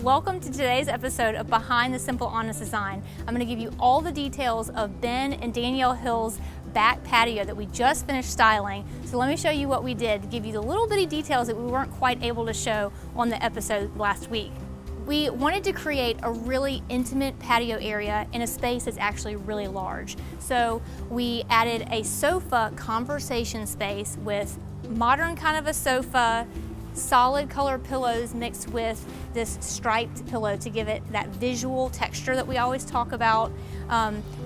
Welcome to today's episode of Behind the Simple.Honest.Design. I'm going to give you all the details of Ben and Danielle Hill's back patio that we just finished styling. So let me show you what we did to give you the little bitty details that we weren't quite able to show on the episode last week. We wanted to create a really intimate patio area in a space that's actually really large. So we added a sofa conversation space with modern kind of a sofa, solid color pillows mixed with this striped pillow to give it that visual texture that we always talk about.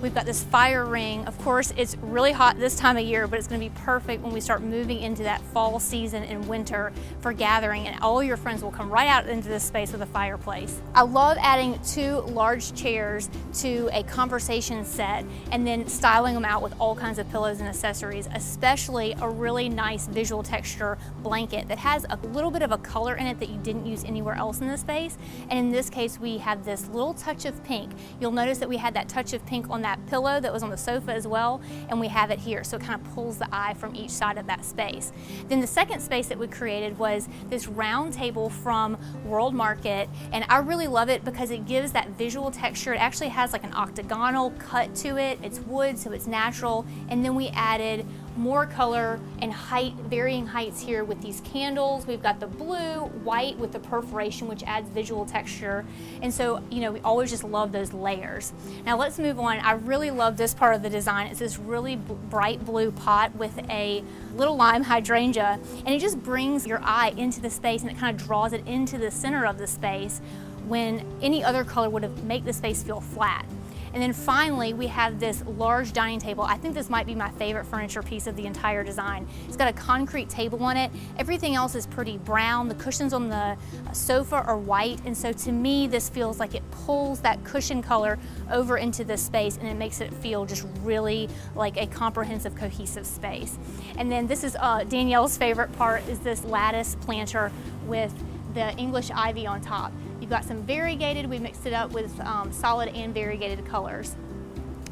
We've got this fire ring. Of course, it's really hot this time of year, but it's going to be perfect when we start moving into that fall season and winter for gathering, and all your friends will come right out into this space with a fireplace. I love adding 2 large chairs to a conversation set and then styling them out with all kinds of pillows and accessories, especially a really nice visual texture blanket that has a little bit of a color in it that you didn't use anywhere else in the space. And in this case, we have this little touch of pink. You'll notice that we had that touch of pink on that pillow that was on the sofa as well, and we have it here, so it kind of pulls the eye from each side of that space. Then the second space that we created was this round table from World Market, and I really love it because it gives that visual texture. It actually has like an octagonal cut to it. It's wood, so it's natural, and then we added more color and height, varying heights here with these candles. We've got the blue, white with the perforation, which adds visual texture. And so, you know, we always just love those layers. Now let's move on. I really love this part of the design. It's this really bright blue pot with a little lime hydrangea, and it just brings your eye into the space, and it kind of draws it into the center of the space when any other color would have made the space feel flat. And then finally, we have this large dining table. I think this might be my favorite furniture piece of the entire design. It's got a concrete table on it. Everything else is pretty brown. The cushions on the sofa are white. And so to me, this feels like it pulls that cushion color over into this space, and it makes it feel just really like a comprehensive, cohesive space. And then this is Danielle's favorite part, is this lattice planter with the English ivy on top. You've got some variegated, we mixed it up with solid and variegated colors.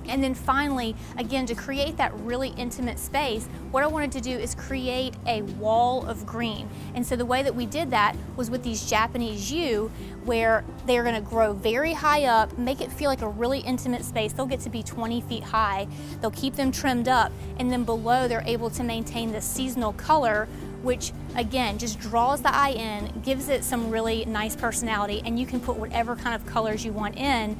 And then finally, again, to create that really intimate space, what I wanted to do is create a wall of green. And so the way that we did that was with these Japanese yew, where they're gonna grow very high up, make it feel like a really intimate space. They'll get to be 20 feet high. They'll keep them trimmed up, and then below they're able to maintain this seasonal color, which again just draws the eye in, gives it some really nice personality, and you can put whatever kind of colors you want in,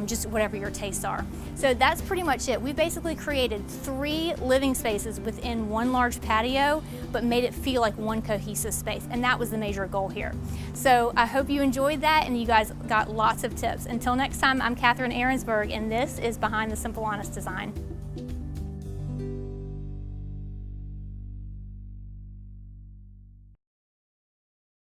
just whatever your tastes are. So that's pretty much it. We basically created 3 living spaces within one large patio, but made it feel like one cohesive space, and that was the major goal here. So I hope you enjoyed that and you guys got lots of tips. Until next time, I'm Catherine Ahrensberg, and this is Behind the Simple Honest Design.